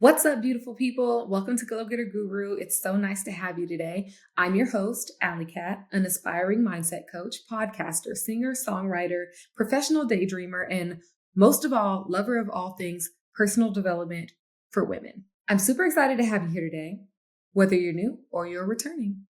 What's up, beautiful people? Welcome to Go Getter Guru. It's so nice to have you today. I'm your host, Alley Cat, an aspiring mindset coach, podcaster, singer, songwriter, professional daydreamer, and most of all, lover of all things personal development for women. I'm super excited to have you here today, whether you're new or you're returning.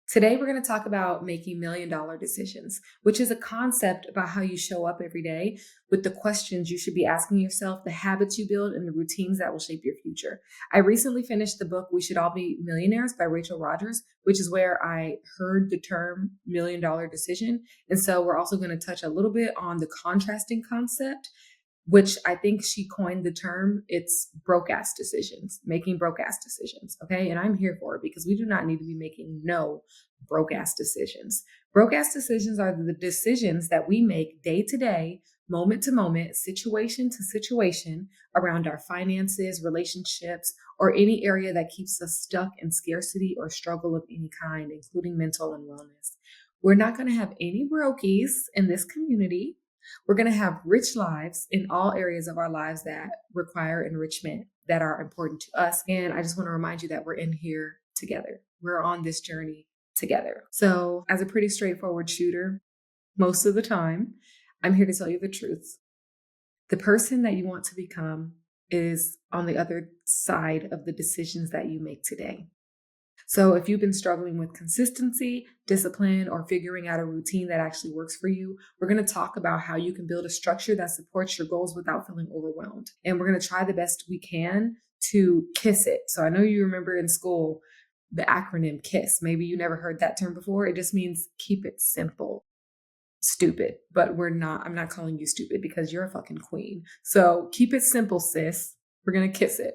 Today, we're going to talk about making $1,000,000 decisions, which is a concept about how you show up every day with the questions you should be asking yourself, the habits you build, and the routines that will shape your future. I recently finished the book, We Should All Be Millionaires by Rachel Rodgers, which is where I heard the term $1,000,000 decision. And so we're also going to touch a little bit on the contrasting concept, which I think she coined the term. It's broke ass decisions, making broke ass decisions. Okay. And I'm here for it because we do not need to be making no broke ass decisions. Broke ass decisions are the decisions that we make day to day, moment to moment, situation to situation around our finances, relationships, or any area that keeps us stuck in scarcity or struggle of any kind, including mental and wellness. We're not going to have any brokies in this community. We're going to have rich lives in all areas of our lives that require enrichment, that are important to us. And I just want to remind you that we're in here together. We're on this journey together. So, as a pretty straightforward shooter, most of the time, I'm here to tell you the truth. The person that you want to become is on the other side of the decisions that you make today. So if you've been struggling with consistency, discipline, or figuring out a routine that actually works for you, we're going to talk about how you can build a structure that supports your goals without feeling overwhelmed. And we're going to try the best we can to KISS it. So I know you remember in school the acronym KISS. Maybe you never heard that term before. It just means keep it simple. Stupid, but I'm not calling you stupid because you're a fucking queen. So keep it simple, sis. We're going to KISS it.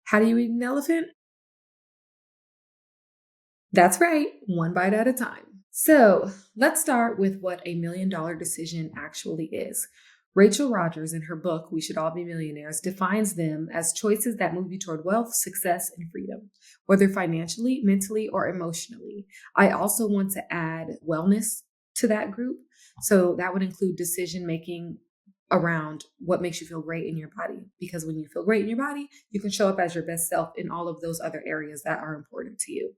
How do you eat an elephant? That's right, one bite at a time. So let's start with what a $1,000,000 decision actually is. Rachel Rodgers, in her book, We Should All Be Millionaires, defines them as choices that move you toward wealth, success, and freedom, whether financially, mentally, or emotionally. I also want to add wellness to that group. So that would include decision making around what makes you feel great in your body. Because when you feel great in your body, you can show up as your best self in all of those other areas that are important to you.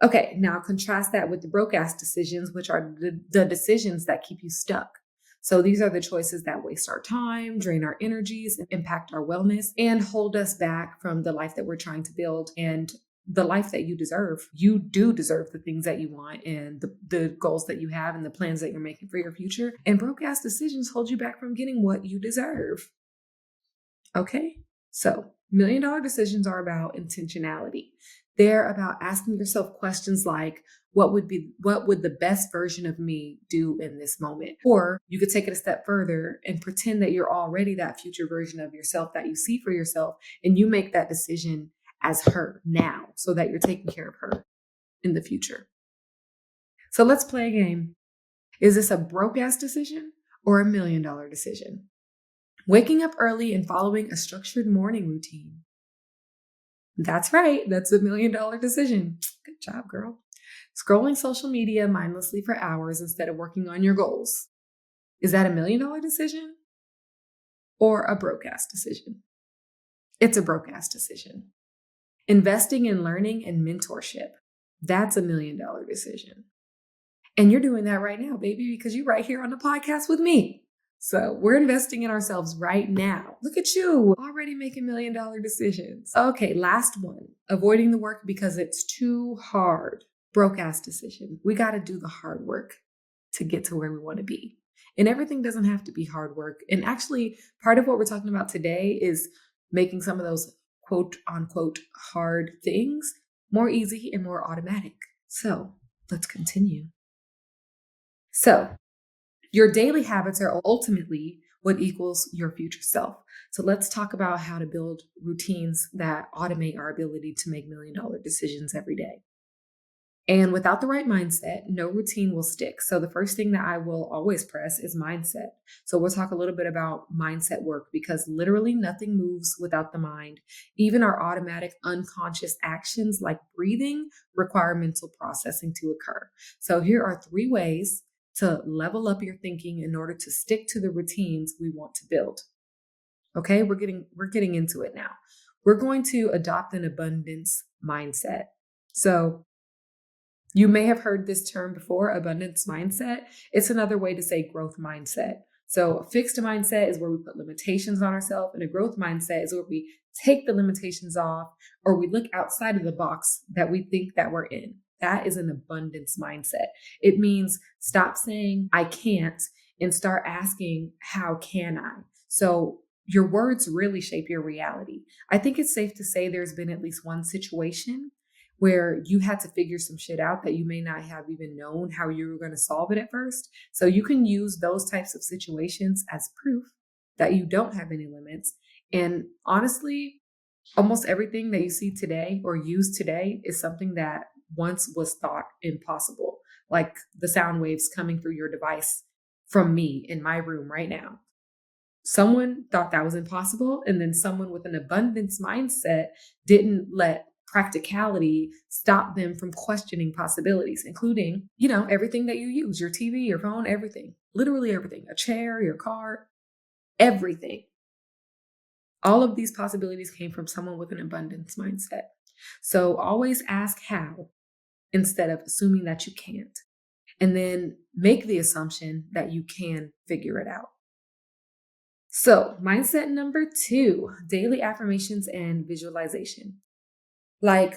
Okay, now contrast that with the broke ass decisions, which are the decisions that keep you stuck. So these are the choices that waste our time, drain our energies, impact our wellness, and hold us back from the life that we're trying to build and the life that you deserve. You do deserve the things that you want and the goals that you have and the plans that you're making for your future. And broke ass decisions hold you back from getting what you deserve. Okay, so $1,000,000 decisions are about intentionality. They're about asking yourself questions like, what would the best version of me do in this moment? Or you could take it a step further and pretend that you're already that future version of yourself that you see for yourself, and you make that decision as her now so that you're taking care of her in the future. So let's play a game. Is this a broke ass decision or a $1,000,000 decision? Waking up early and following a structured morning routine. That's right. That's a $1,000,000 decision. Good job, girl. Scrolling social media mindlessly for hours instead of working on your goals. Is that a $1,000,000 decision or a broke ass decision? It's a broke ass decision. Investing in learning and mentorship. That's a $1,000,000 decision. And you're doing that right now, baby, because you're right here on the podcast with me. So we're investing in ourselves right now. Look at you already making $1,000,000 decisions. Okay, last one. Avoiding the work because it's too hard. Broke ass decision. We got to do the hard work to get to where we want to be. And everything doesn't have to be hard work. And actually, part of what we're talking about today is making some of those quote unquote hard things more easy and more automatic. So let's continue. So your daily habits are ultimately what equals your future self. So let's talk about how to build routines that automate our ability to make $1,000,000 decisions every day. And without the right mindset, no routine will stick. So the first thing that I will always press is mindset. So we'll talk a little bit about mindset work because literally nothing moves without the mind. Even our automatic unconscious actions like breathing require mental processing to occur. So here are 3 ways to level up your thinking in order to stick to the routines we want to build. Okay, we're getting into it now. we're going to adopt an abundance mindset. So you may have heard this term before, abundance mindset. It's another way to say growth mindset. So a fixed mindset is where we put limitations on ourselves, and a growth mindset is where we take the limitations off or we look outside of the box that we think that we're in. That is an abundance mindset. It means stop saying I can't and start asking how can I? So your words really shape your reality. I think it's safe to say there's been at least one situation where you had to figure some shit out that you may not have even known how you were going to solve it at first. So you can use those types of situations as proof that you don't have any limits. And honestly, almost everything that you see today or use today is something that once was thought impossible, like the sound waves coming through your device from me in my room right now. Someone thought that was impossible. And then someone with an abundance mindset didn't let practicality stop them from questioning possibilities, including, everything that you use, your TV, your phone, everything, literally everything, a chair, your car, everything. All of these possibilities came from someone with an abundance mindset. So always ask how instead of assuming that you can't. And then make the assumption that you can figure it out. So, mindset number 2, daily affirmations and visualization. Like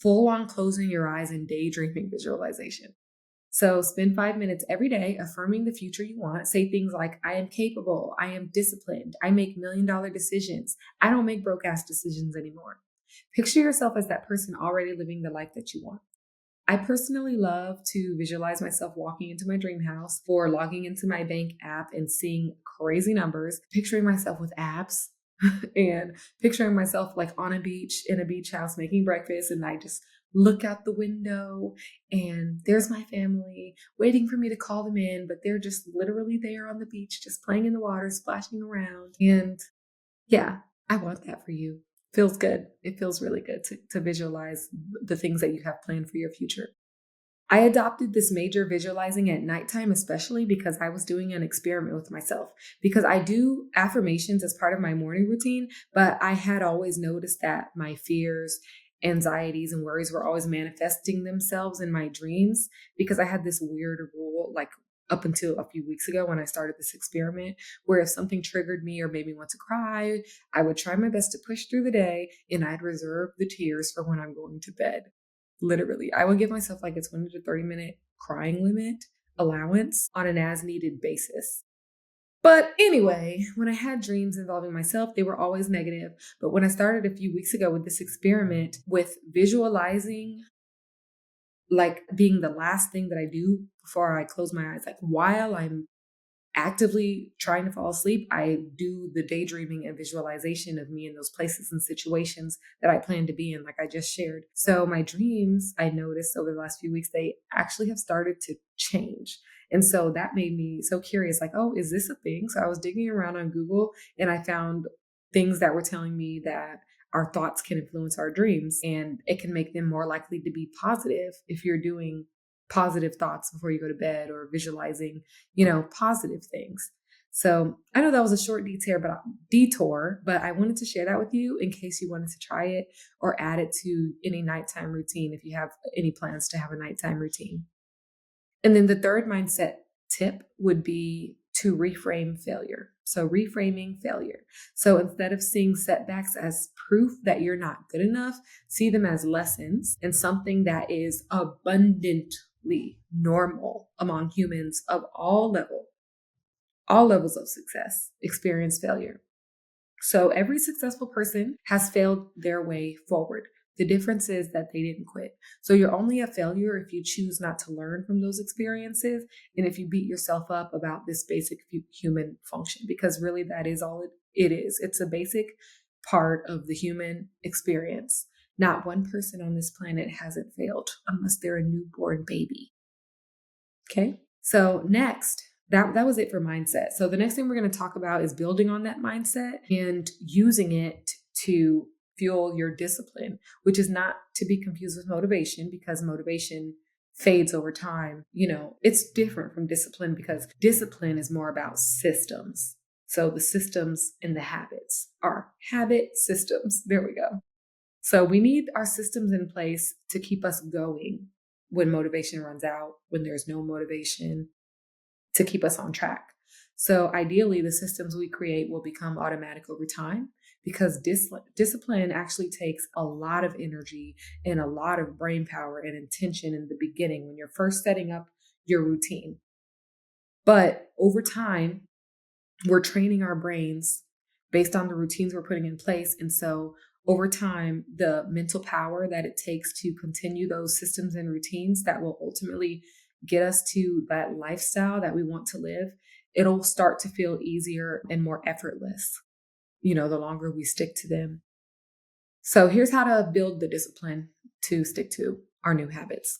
full on closing your eyes and daydreaming visualization. So, spend 5 minutes every day affirming the future you want. Say things like, I am capable, I am disciplined, I make $1,000,000 decisions, I don't make broke ass decisions anymore. Picture yourself as that person already living the life that you want. I personally love to visualize myself walking into my dream house or logging into my bank app and seeing crazy numbers, picturing myself with abs and picturing myself like on a beach in a beach house making breakfast. And I just look out the window and there's my family waiting for me to call them in, but they're just literally there on the beach, just playing in the water, splashing around. And yeah, I want that for you. Feels good. It feels really good to visualize the things that you have planned for your future. I adopted this major visualizing at nighttime, especially because I was doing an experiment with myself. Because I do affirmations as part of my morning routine, but I had always noticed that my fears, anxieties, and worries were always manifesting themselves in my dreams because I had this weird rule, like up until a few weeks ago when I started this experiment, where if something triggered me or made me want to cry, I would try my best to push through the day and I'd reserve the tears for when I'm going to bed. Literally, I would give myself like a 20 to 30 minute crying limit allowance on an as needed basis. But anyway, when I had dreams involving myself, they were always negative. But when I started a few weeks ago with this experiment with visualizing like being the last thing that I do before I close my eyes, like while I'm actively trying to fall asleep, I do the daydreaming and visualization of me in those places and situations that I plan to be in, like I just shared. So my dreams, I noticed over the last few weeks, they actually have started to change. And so that made me so curious, like, oh, is this a thing? So I was digging around on Google and I found things that were telling me that our thoughts can influence our dreams and it can make them more likely to be positive if you're doing positive thoughts before you go to bed or visualizing, positive things. So I know that was a short detour, but I wanted to share that with you in case you wanted to try it or add it to any nighttime routine if you have any plans to have a nighttime routine. And then the third mindset tip would be to reframe failure. So reframing failure. So instead of seeing setbacks as proof that you're not good enough, see them as lessons and something that is abundantly normal among humans of all levels of success, experience failure. So every successful person has failed their way forward. The difference is that they didn't quit. So you're only a failure if you choose not to learn from those experiences and if you beat yourself up about this basic human function, because really that is all it is. It's a basic part of the human experience. Not one person on this planet hasn't failed unless they're a newborn baby. Okay. So next, that was it for mindset. So the next thing we're going to talk about is building on that mindset and using it to fuel your discipline, which is not to be confused with motivation because motivation fades over time. It's different from discipline because discipline is more about systems. So the systems and the habits are habit systems. There we go. So we need our systems in place to keep us going when motivation runs out, when there's no motivation, to keep us on track. So ideally, the systems we create will become automatic over time because discipline actually takes a lot of energy and a lot of brain power and intention in the beginning when you're first setting up your routine. But over time, we're training our brains based on the routines we're putting in place. And so over time, the mental power that it takes to continue those systems and routines that will ultimately get us to that lifestyle that we want to live, it'll start to feel easier and more effortless, the longer we stick to them. So here's how to build the discipline to stick to our new habits.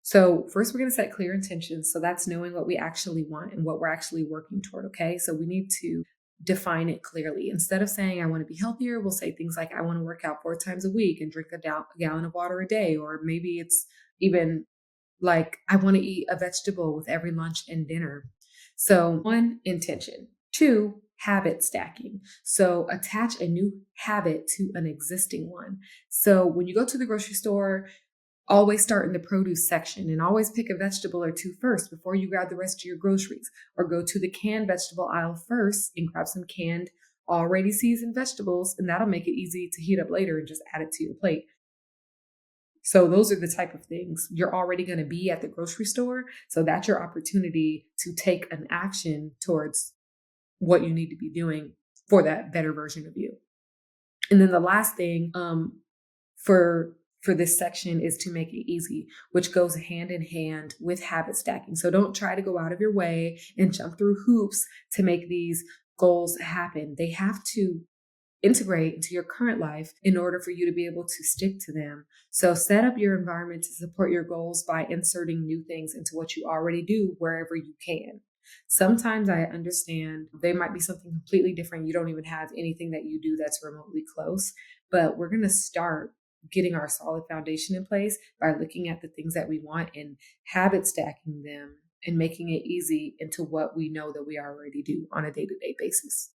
So first, we're going to set clear intentions. So that's knowing what we actually want and what we're actually working toward. Okay. So we need to define it clearly. Instead of saying, I want to be healthier, we'll say things like, I want to work out 4 times a week and drink a gallon of water a day. Or maybe it's even like, I want to eat a vegetable with every lunch and dinner. So one, intention. Two, habit stacking. So attach a new habit to an existing one. So when you go to the grocery store, always start in the produce section and always pick a vegetable or two first before you grab the rest of your groceries, or go to the canned vegetable aisle first and grab some canned, already seasoned vegetables. And that'll make it easy to heat up later and just add it to your plate. So those are the type of things you're already going to be at the grocery store. So that's your opportunity to take an action towards what you need to be doing for that better version of you. And then the last thing, for this section is to make it easy, which goes hand in hand with habit stacking. So don't try to go out of your way and jump through hoops to make these goals happen. They have to integrate into your current life in order for you to be able to stick to them. So set up your environment to support your goals by inserting new things into what you already do wherever you can. Sometimes I understand they might be something completely different. You don't even have anything that you do that's remotely close, but we're going to start getting our solid foundation in place by looking at the things that we want and habit stacking them and making it easy into what we know that we already do on a day-to-day basis.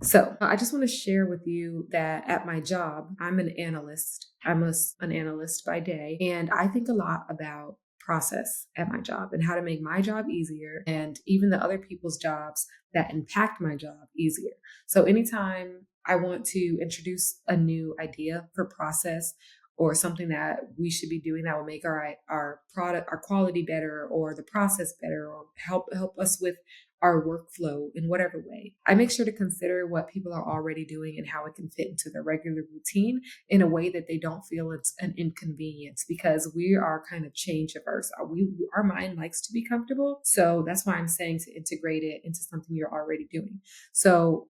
So I just want to share with you that at my job, I'm an analyst. An analyst by day, and I think a lot about process at my job and how to make my job easier and even the other people's jobs that impact my job easier. So anytime I want to introduce a new idea for process or something that we should be doing that will make our product, our quality better, or the process better, or help us with our workflow in whatever way, I make sure to consider what people are already doing and how it can fit into their regular routine in a way that they don't feel it's an inconvenience, because we are kind of change averse. Our mind likes to be comfortable. So that's why I'm saying to integrate it into something you're already doing. So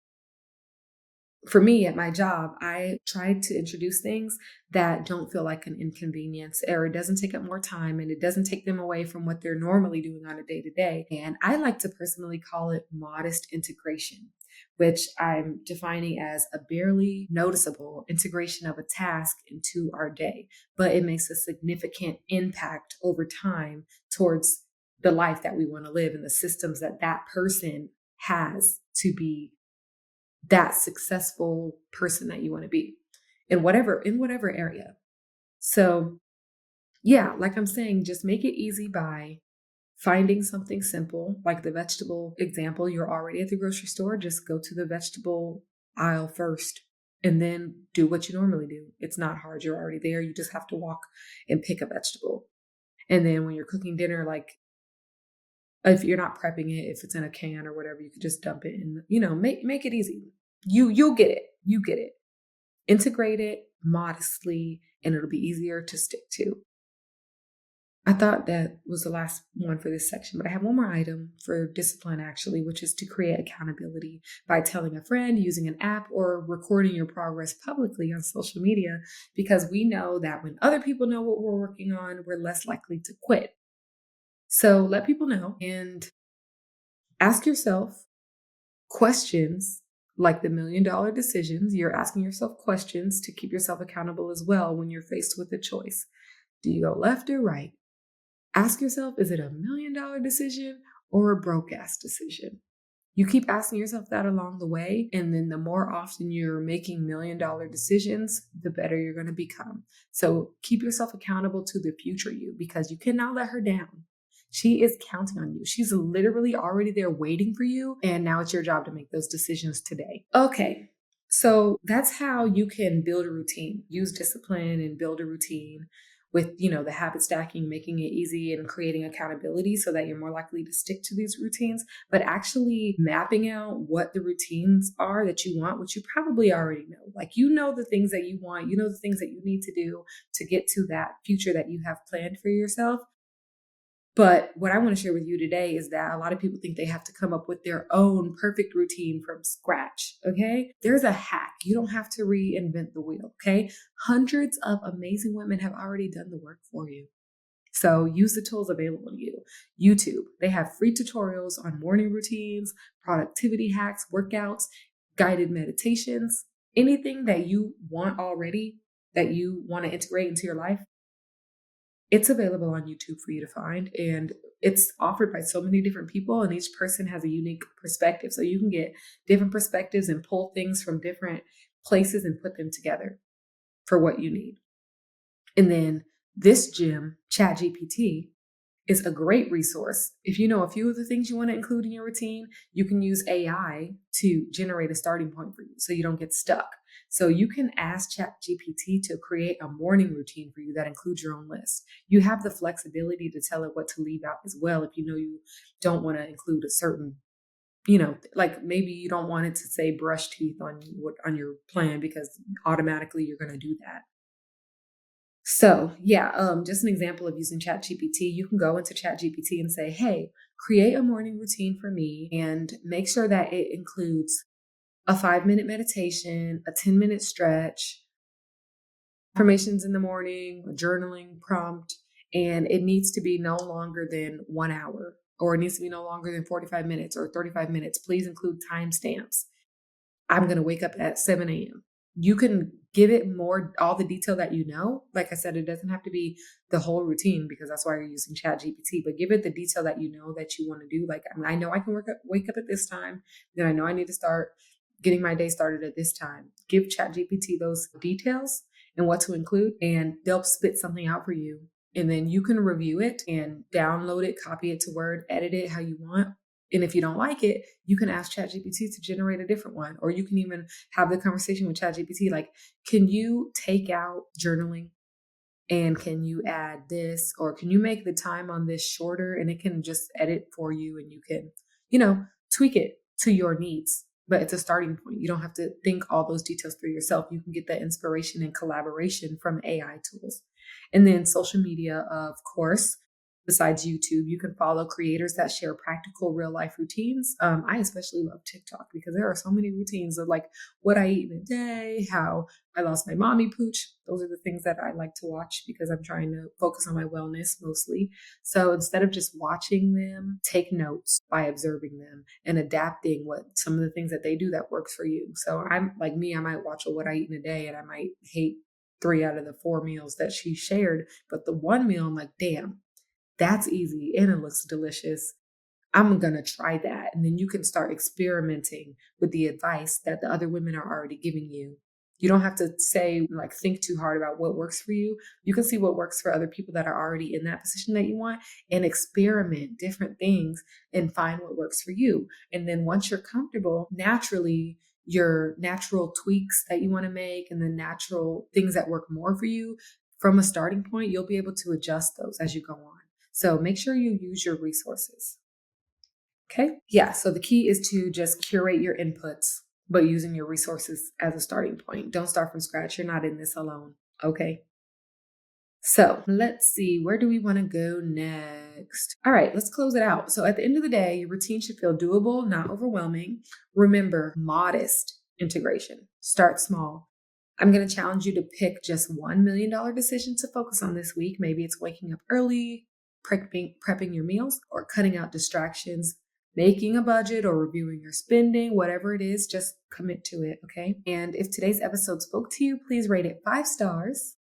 for me at my job, I try to introduce things that don't feel like an inconvenience, or it doesn't take up more time and it doesn't take them away from what they're normally doing on a day to day. And I like to personally call it modest integration, which I'm defining as a barely noticeable integration of a task into our day, but it makes a significant impact over time towards the life that we want to live and the systems that that person has to be that successful person that you want to be in whatever area. So yeah, like I'm saying, just make it easy by finding something simple, like the vegetable example. You're already at the grocery store, just go to the vegetable aisle first and then do what you normally do. It's not hard. You're already there. You just have to walk and pick a vegetable. And then when you're cooking dinner, like if you're not prepping it, if it's in a can or whatever, you could just dump it in, make it easy. You'll get it. You get it. Integrate it modestly and it'll be easier to stick to. I thought that was the last one for this section, but I have one more item for discipline actually, which is to create accountability by telling a friend, using an app, or recording your progress publicly on social media, because we know that when other people know what we're working on, we're less likely to quit. So let people know and ask yourself questions like the $1 million decisions. You're asking yourself questions to keep yourself accountable as well when you're faced with a choice. Do you go left or right? Ask yourself, is it a $1 million decision or a broke ass decision? You keep asking yourself that along the way, and then the more often you're making $1 million decisions, the better you're going to become. So keep yourself accountable to the future you, because you cannot let her down. She is counting on you. She's literally already there waiting for you. And now it's your job to make those decisions today. Okay. So that's how you can build a routine, use discipline and build a routine with, the habit stacking, making it easy and creating accountability so that you're more likely to stick to these routines, but actually mapping out what the routines are that you want, which you probably already know. Like, the things that you want, the things that you need to do to get to that future that you have planned for yourself. But what I want to share with you today is that a lot of people think they have to come up with their own perfect routine from scratch. Okay. There's a hack. You don't have to reinvent the wheel. Okay. Hundreds of amazing women have already done the work for you. So use the tools available to you. YouTube, they have free tutorials on morning routines, productivity hacks, workouts, guided meditations, anything that you want already that you want to integrate into your life. It's available on YouTube for you to find, and it's offered by so many different people, and each person has a unique perspective. So you can get different perspectives and pull things from different places and put them together for what you need. And then this gym, ChatGPT, is a great resource. If you know a few of the things you want to include in your routine, you can use AI to generate a starting point for you so you don't get stuck. So you can ask ChatGPT to create a morning routine for you that includes your own list. You have the flexibility to tell it what to leave out as well if you know you don't want to include a certain, like maybe you don't want it to say brush teeth on your plan because automatically you're going to do that. So yeah, just an example of using ChatGPT. You can go into ChatGPT and say, hey, create a morning routine for me and make sure that it includes a 5-minute meditation, a 10-minute stretch, affirmations in the morning, a journaling prompt, and it needs to be no longer than 1 hour, or it needs to be no longer than 45 minutes or 35 minutes. Please include timestamps. I'm going to wake up at 7 a.m. You can give it all the detail that you know. Like I said, it doesn't have to be the whole routine because that's why you're using ChatGPT, but give it the detail that you know that you want to do. Like, I know I can wake up at this time. Then I know I need to start getting my day started at this time. Give ChatGPT those details and what to include, and they'll spit something out for you. And then you can review it and download it, copy it to Word, edit it how you want. And if you don't like it, you can ask ChatGPT to generate a different one. Or you can even have the conversation with ChatGPT like, can you take out journaling? And can you add this? Or can you make the time on this shorter? And it can just edit for you and you can, tweak it to your needs. But it's a starting point. You don't have to think all those details through yourself. You can get that inspiration and collaboration from AI tools. And then social media, of course. Besides YouTube, you can follow creators that share practical real life routines. I especially love TikTok because there are so many routines of like what I eat in a day, how I lost my mommy pooch. Those are the things that I like to watch because I'm trying to focus on my wellness mostly. So instead of just watching them, take notes by observing them and adapting what some of the things that they do that works for you. So I'm like me, I might watch a what I eat in a day and I might hate 3 out of the 4 meals that she shared. But the one meal, I'm like, damn, that's easy and it looks delicious. I'm going to try that. And then you can start experimenting with the advice that the other women are already giving you. You don't have to think too hard about what works for you. You can see what works for other people that are already in that position that you want and experiment different things and find what works for you. And then once you're comfortable, naturally, your natural tweaks that you want to make and the natural things that work more for you from a starting point, you'll be able to adjust those as you go on. So make sure you use your resources. Okay. Yeah. So the key is to just curate your inputs, but using your resources as a starting point. Don't start from scratch. You're not in this alone. Okay. So let's see, where do we want to go next? All right, let's close it out. So at the end of the day, your routine should feel doable, not overwhelming. Remember, modest integration. Start small. I'm going to challenge you to pick just $1 million decision to focus on this week. Maybe it's waking up early, prepping your meals, or cutting out distractions, making a budget or reviewing your spending, whatever it is, just commit to it. Okay. And if today's episode spoke to you, please rate it 5 stars.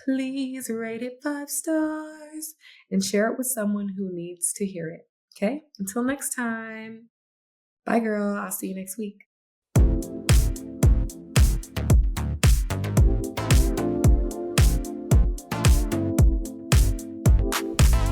Please rate it 5 stars and share it with someone who needs to hear it. Okay. Until next time. Bye, girl. I'll see you next week.